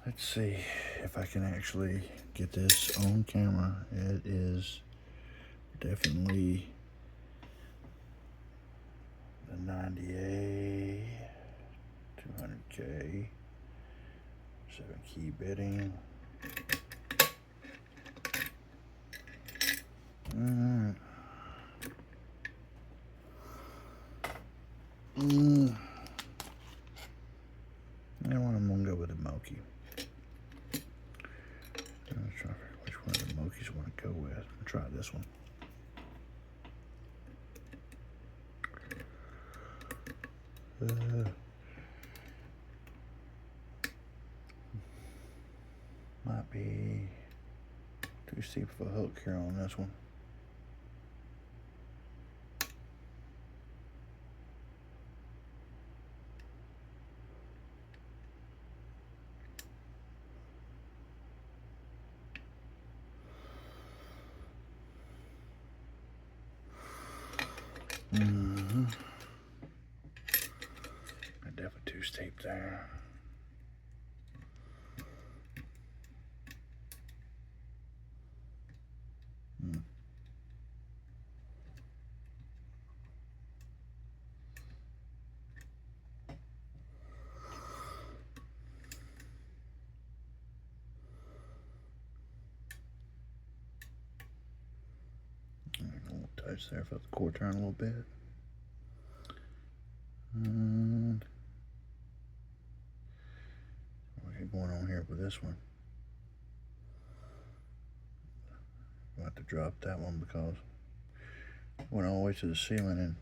Let's see if I can actually get this on camera. It is definitely the 90A, 200K, 7-key bidding. Alright. That one I'm gonna go with the Moki. I'm trying to figure which one of the Mokis I want to go with. I'll try this one. Might be too steep of a hook here on this one. Definitely too steep there. A little touch there, felt the core turn a little bit. And what we got going on here with this one? I'll have to drop that one because it went all the way to the ceiling and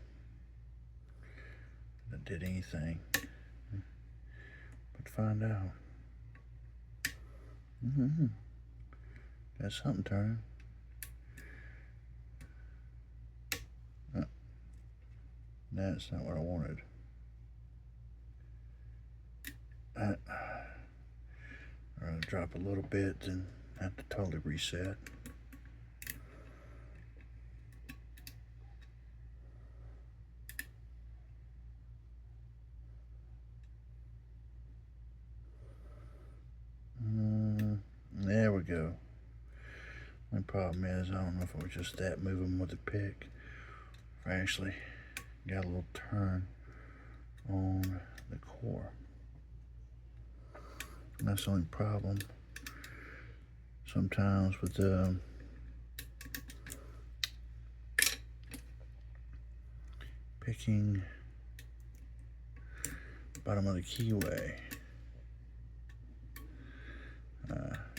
it did anything but find out. Got something turning. That's not what I wanted. I'd rather drop a little bit than have to totally reset. There we go. My problem is I don't know if it was just that moving with the pick. I actually got a little turn on the core. And that's the only problem sometimes with the picking bottom of the keyway.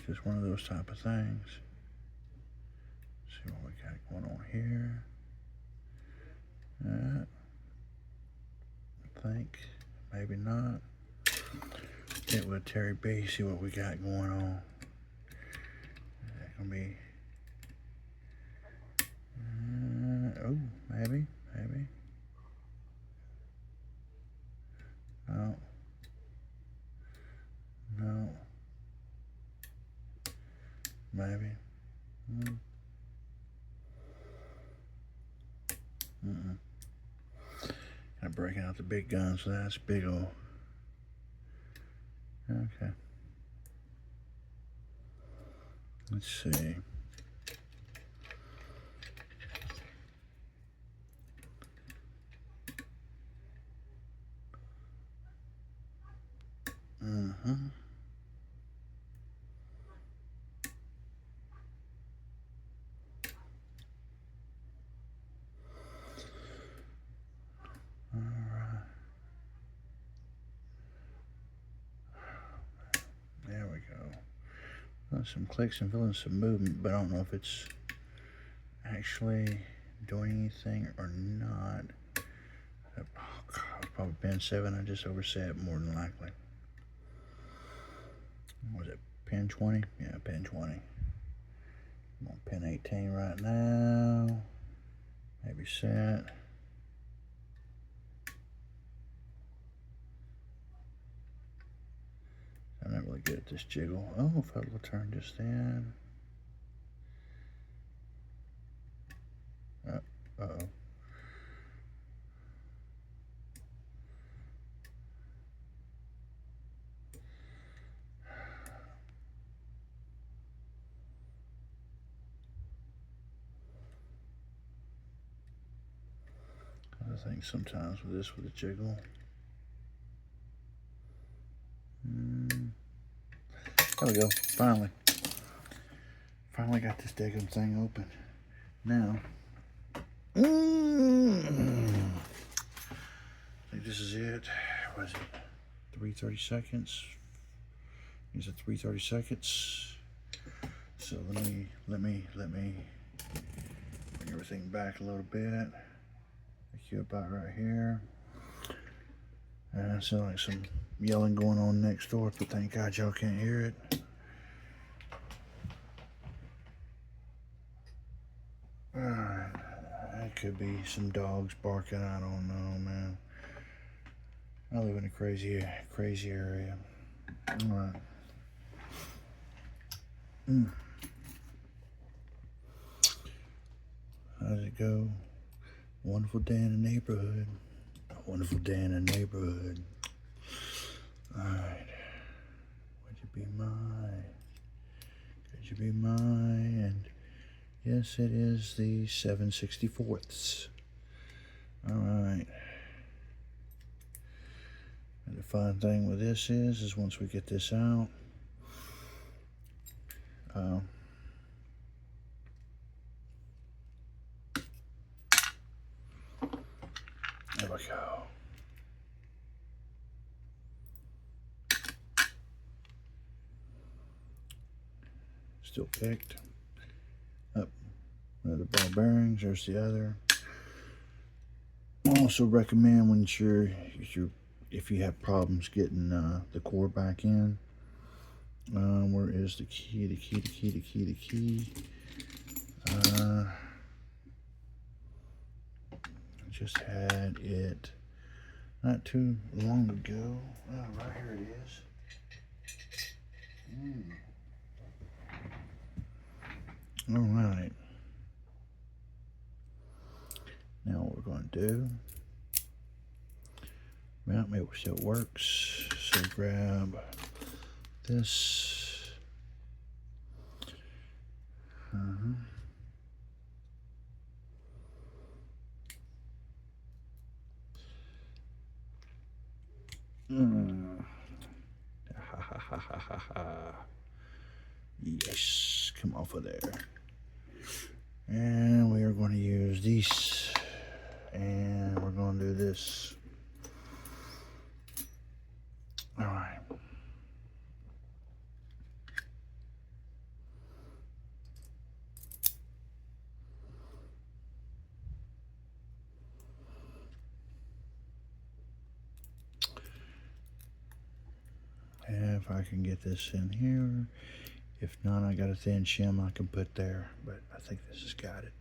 Just one of those type of things. See what we got going on here. I think, maybe not. Get with Terry B, see what we got going on. Is that gonna be? Oh, maybe. No. Maybe. Kind of breaking out the big guns, so that's big old. Okay. Let's see. There we go. Some clicks and feeling some movement, but I don't know if it's actually doing anything or not. Oh, God, probably pin 7. I just overset more than likely. What was it? Pin 20? Yeah, pin 20. I'm on pin 18 right now. Maybe set. I'm not really good at this jiggle. Oh, if I will turn just then. Uh-oh. I think sometimes with this, with the jiggle. There we go. Finally got this daggum thing open. Now, I think this is it. What is it? 3:30 seconds. These are 3:30 seconds. So let me bring everything back a little bit. Cue about right here. Sounds like some yelling going on next door, but thank God y'all can't hear it. Alright, that could be some dogs barking, I don't know, man. I live in a crazy area. Alright. How does it go? Wonderful day in the neighborhood. A wonderful day in the neighborhood. Alright. Would you be mine? Could you be mine? And yes, it is the 7/64. Alright. And the fun thing with this is once we get this out, there we go. Still picked. Up. Another ball bearings. There's the other. I also recommend when if you have problems getting the cord back in. Where is the key? The key. I just had it not too long ago. Oh, right here it is. All right. Now what we're going to do, well, maybe it still works. So grab this. Yes, come off of there. And we are going to use these. And we're going to do this. All right. If I can get this in here. If not, I got a thin shim I can put there, but I think this has got it.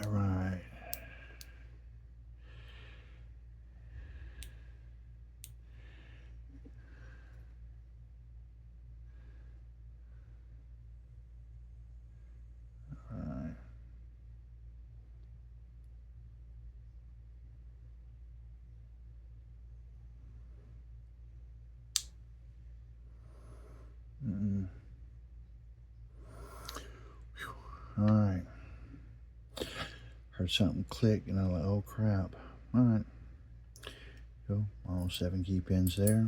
All right. All right. All right. Heard something click, and I'm like, oh crap. All right. Go. All 7 key pins there.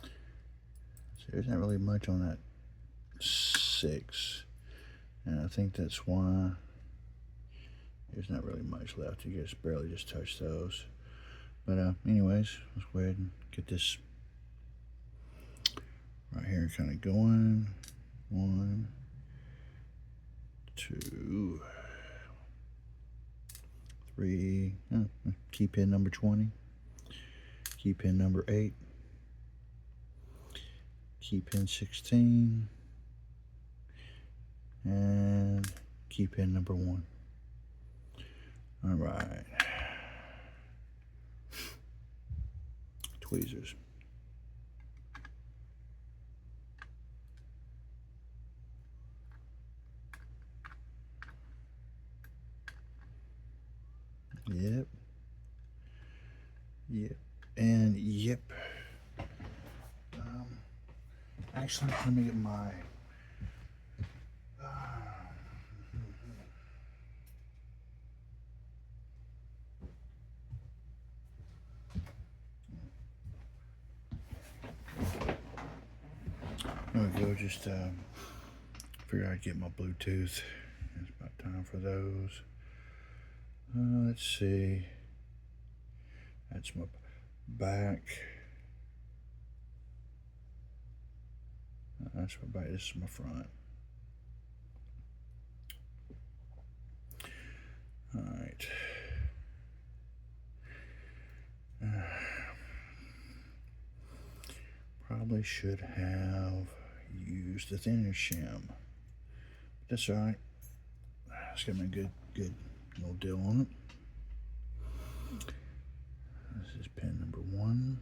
So there's not really much on that 6. And I think that's why there's not really much left. You just barely just touch those. But anyways, let's go ahead and get this right here kind of going. 1, 2, 3. Key pin number 20. Key pin number 8. Key pin 16. And key pin number 1. All right. Tweezers. Yep. And yep. Actually, let me get my There we go. Just figure I'd get my Bluetooth. It's about time for those. Let's see. That's my back. That's my back. This is my front. All right. Probably should have used the thinner shim. That's all right. It's got me a good little deal on it. This is pin number 1.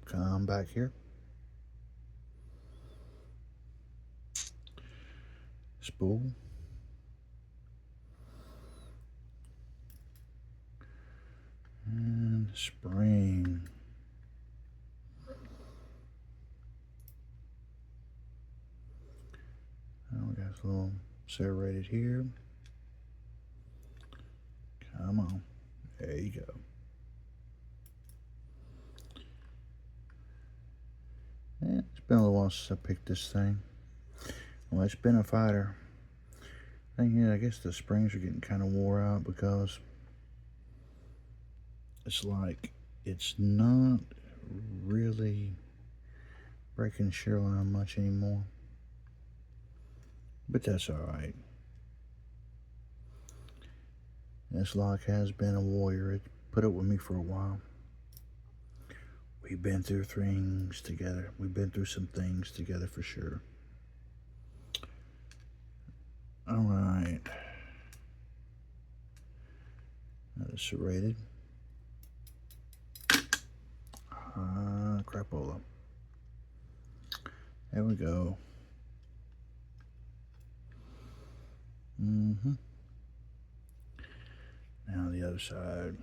Come back here. Spool. And spring. Now we got a little serrated here. Come on. There you go. And it's been a little while since I picked this thing. Well, it's been a fighter. I guess the springs are getting kind of wore out because it's like it's not really breaking shear line much anymore. But that's alright. This lock has been a warrior. It put up with me for a while. We've been through things together. We've been through some things together for sure. Alright. That is serrated. Crapola. There we go. Now the other side.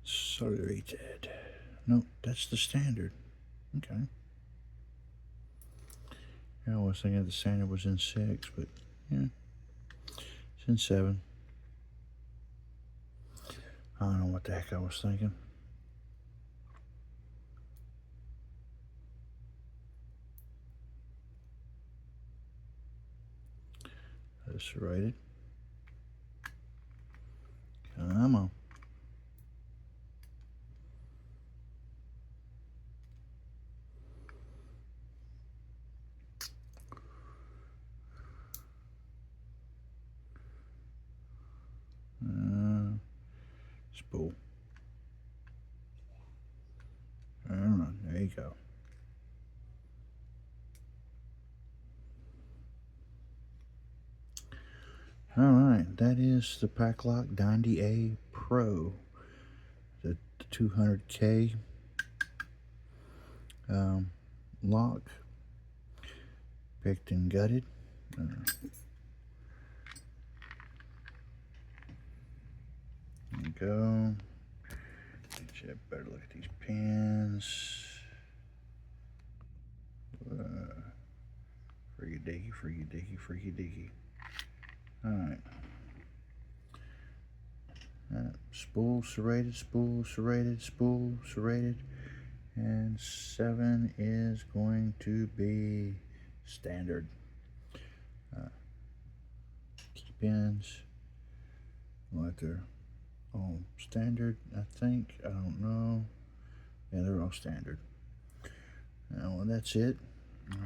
Serrated. No, that's the standard. Okay. Yeah, I was thinking the standard was in 6, but yeah, it's in 7. I don't know what the heck I was thinking. That's serrated. Come on. Spool. Alright, there you go. Alright, that is the Paclock 90A Pro, the 200K lock, picked and gutted. There you go. Get you a better look at these pins. Freaky diggy, freaky diggy, freaky diggy. Alright. Spool serrated, spool serrated, spool serrated. And 7 is going to be standard. Key pins. Right there. All standard, I think. I don't know. Yeah, they're all standard. Now, well, that's it.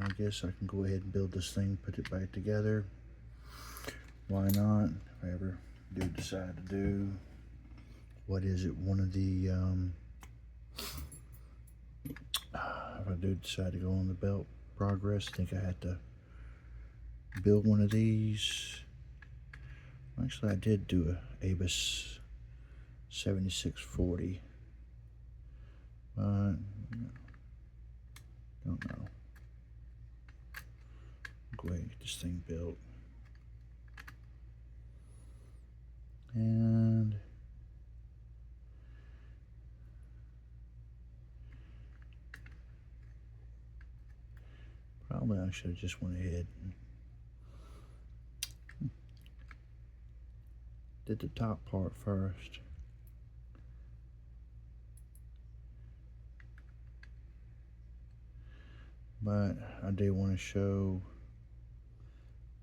I guess I can go ahead and build this thing, put it back together. Why not? If I ever do decide to do, what is it? One of the, if I do decide to go on the belt progress, I think I had to build one of these. Actually, I did do a Abus 7640, but don't know. Go ahead and get this thing built. And probably I should have just went ahead and did the top part first. But I do want to show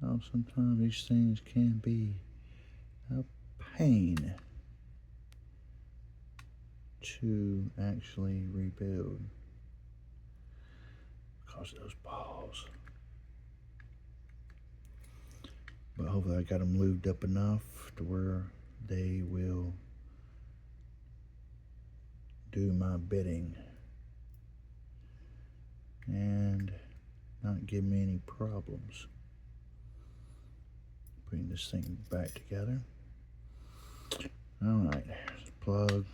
how sometimes these things can be a pain to actually rebuild because of those balls. But hopefully I got them lubed up enough to where they will do my bidding and not give me any problems. Putting this thing back together. Alright, plug.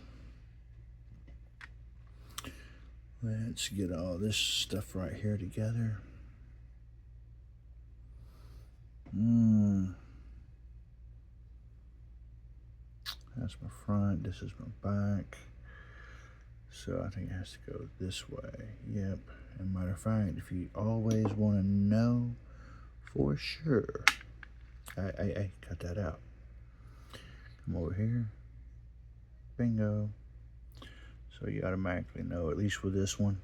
Let's get all this stuff right here together. That's my front, this is my back. So I think it has to go this way. Yep. And matter of fact, if you always want to know for sure, I cut that out. Come over here. Bingo. So you automatically know, at least with this one,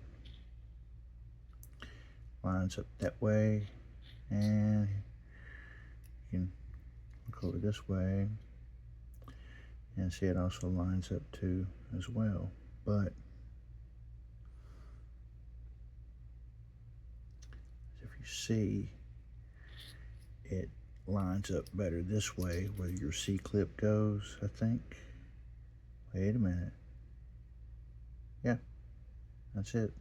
lines up that way, and you can look over this way and see it also lines up too as well. But if you see, it lines up better this way where your C-clip goes, I think. Wait a minute. Yeah, that's it.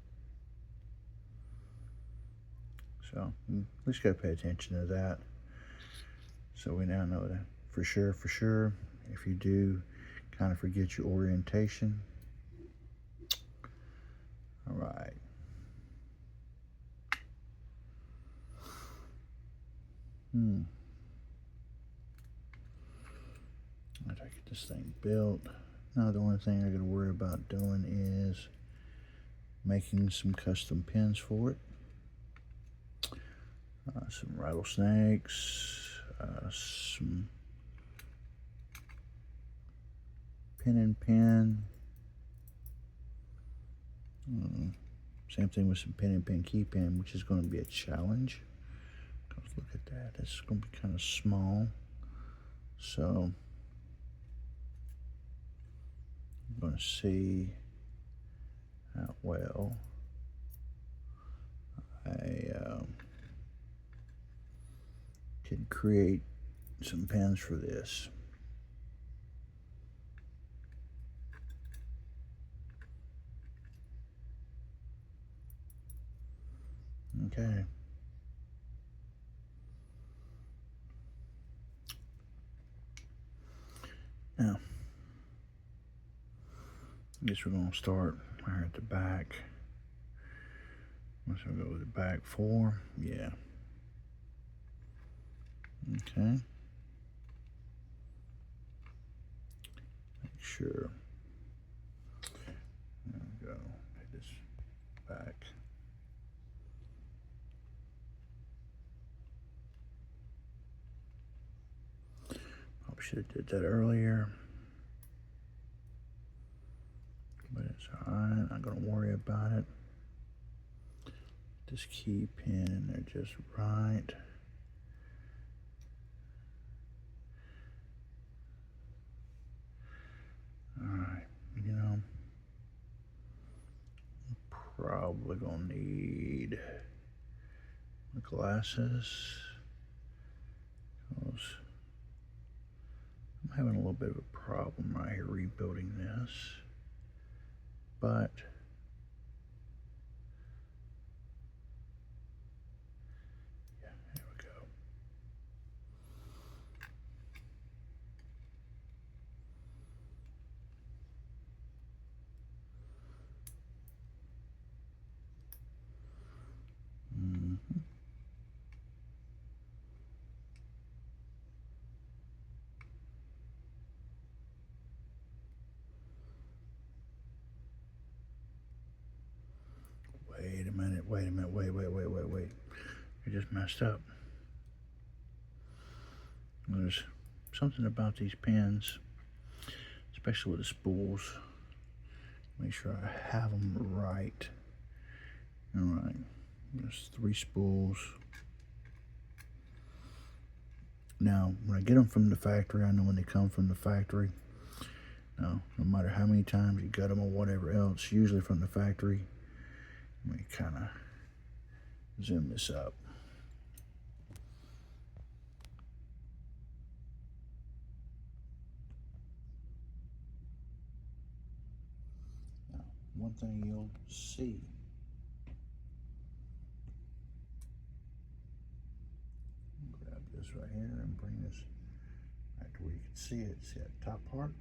So at least gotta pay attention to that. So we now know that for sure, if you do kind of forget your orientation. All right. I gotta get this thing built. Now the only thing I gotta worry about doing is making some custom pins for it. Some rattlesnakes, some pin and pin. Same thing with some pin and pin key pin, which is going to be a challenge. Because look at that, it's going to be kind of small. So I'm going to see how well I can create some pins for this. Okay. Now, I guess we're going to start right at the back. Let's go with the back 4. Yeah. Okay. Make sure. There we go. Hit this back. Probably should have did that earlier. But it's alright. Not going to worry about it. This key pin in there just right. Alright, you know, I'm probably gonna need my glasses because I'm having a little bit of a problem right here rebuilding this, but yeah, here we go. minute, wait. I just messed up. There's something about these pens, especially with the spools. Make sure I have them right. All right, there's 3 spools. Now, when I get them from the factory, I know when they come from the factory. Now, no matter how many times you gut them or whatever else, usually from the factory. Let me kind of zoom this up. Now, one thing you'll see, grab this right here and bring this right to where you can see it. See that top part?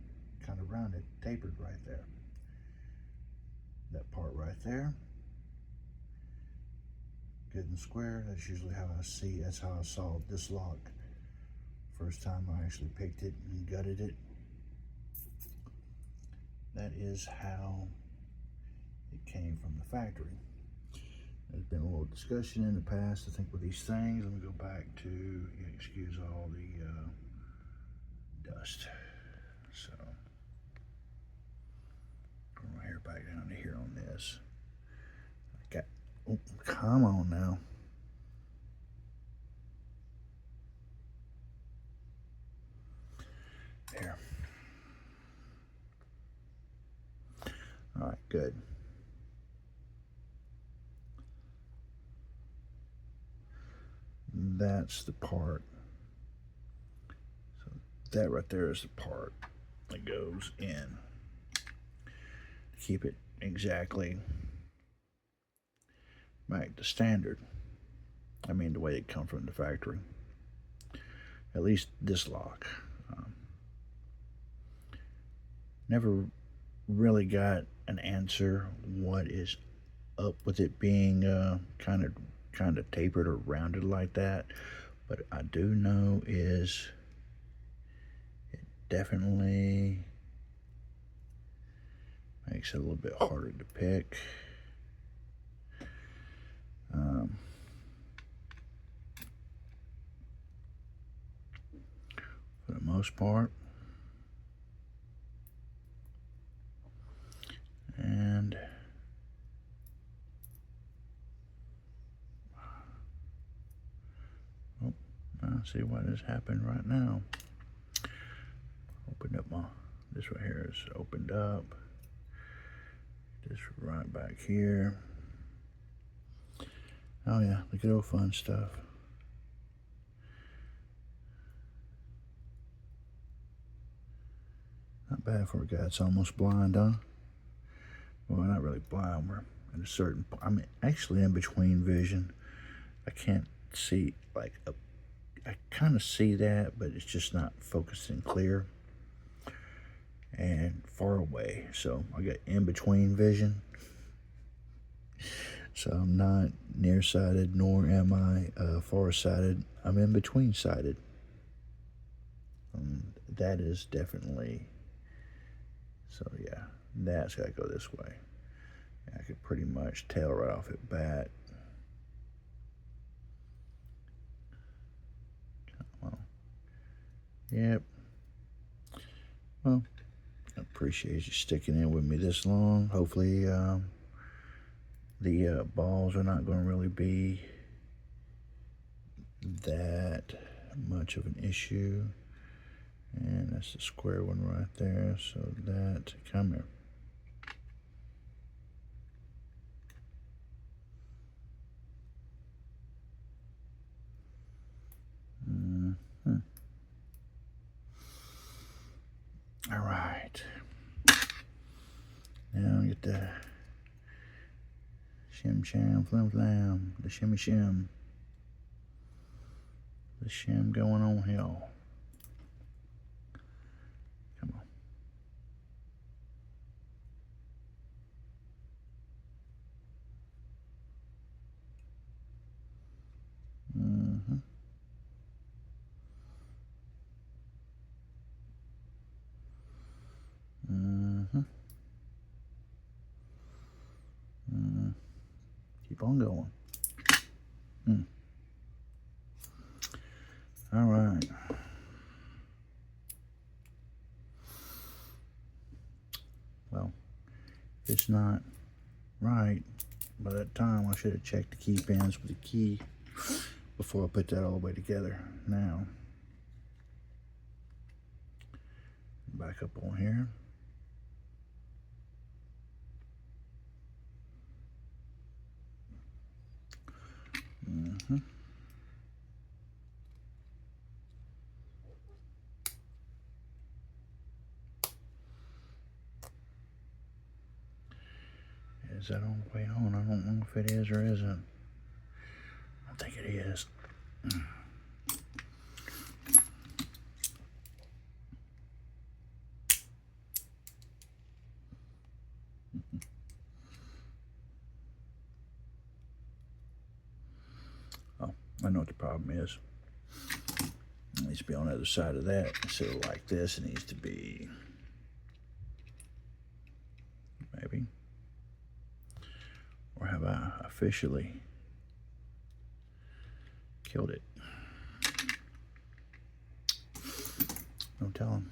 Kind of rounded, tapered right there. That part right there, good and square. That's usually how I see, that's how I saw this lock first time I actually picked it and gutted it. That is how it came from the factory. There's been a little discussion in the past, I think, with these things. Let me go back to, excuse all the dust. So, go right here, back down to here on this. Oh, come on now. There. All right, good. That's the part. So that right there is the part that goes in. Keep it exactly back to standard. I mean, the way they come from the factory. At least this lock. Never really got an answer what is up with it being kind of tapered or rounded like that, but I do know is it definitely makes it a little bit harder to pick. For the most part. And oh, I see what has happened right now. Opened up this right here is opened up. Just right back here. Oh yeah, look at all fun stuff. Not bad for a guy that's almost blind, huh? Well, not really blind. We're at a certain, I'm actually in between vision. I can't see, I kind of see that, but it's just not focusing clear and far away. So I got in between vision. So I'm not nearsighted, nor am I far-sighted. I'm in between sighted. That is definitely, so yeah, that's got to go this way. I could pretty much tell right off at bat. Come on. Yep. Well, I appreciate you sticking in with me this long. Hopefully the balls are not going to really be that much of an issue. And that's the square one right there. So that, come here. All right. Now get the shim sham flim flam, the shimmy shim. The shim going on here. Come on. Mm-hmm. Mm-hmm. Keep on on going. All right. Well, it's not right. By that time, I should have checked the key pins with the key before I put that all the way together. Now, back up on here. Is that all the way on? I don't know if it is or isn't. I think it is. Oh, I know what the problem is. It needs to be on the other side of that. Instead of like this, it needs to be maybe. Or have I officially killed it? No telling.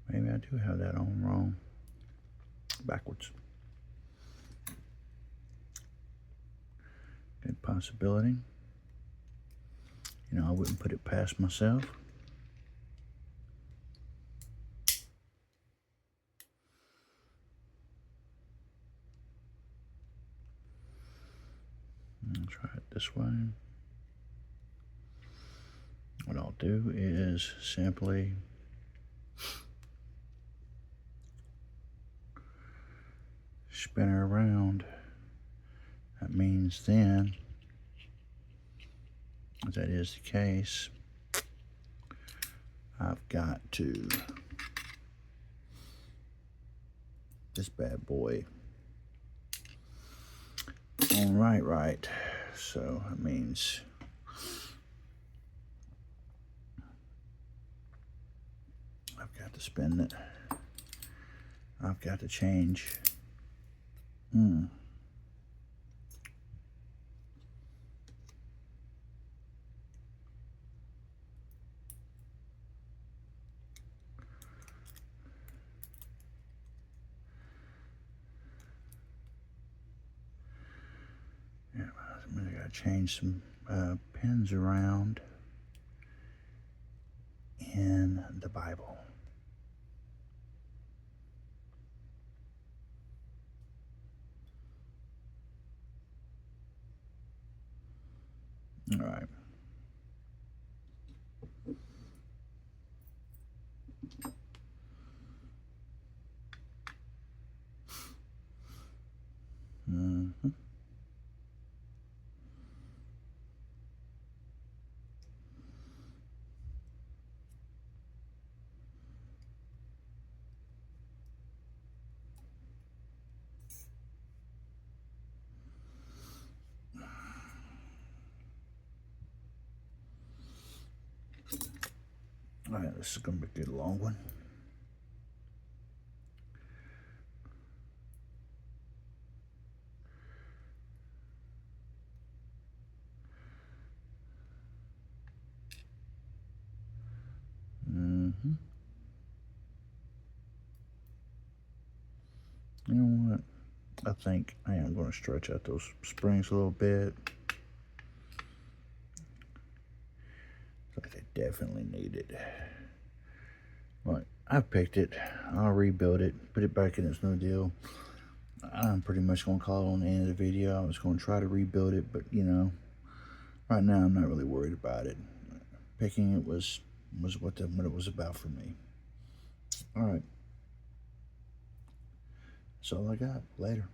Maybe I do have that on wrong. Backwards. Good possibility. You know, I wouldn't put it past myself. I'll try it this way. What I'll do is simply spin her around. That means then, if that is the case, I've got to, this bad boy on right. So that means I've got to spin it. I've got to change. Yeah, I gotta change some pins around in the Bible. All right. All right, this is gonna be a good long one. You know what? I think I am going to stretch out those springs a little bit. Like they definitely need it. Right, I've picked it. I'll rebuild it, put it back in its new deal. I'm pretty much going to call it on the end of the video. I was going to try to rebuild it, but you know, right now I'm not really worried about it. Picking it was what it was about for me. All right. That's all I got. Later.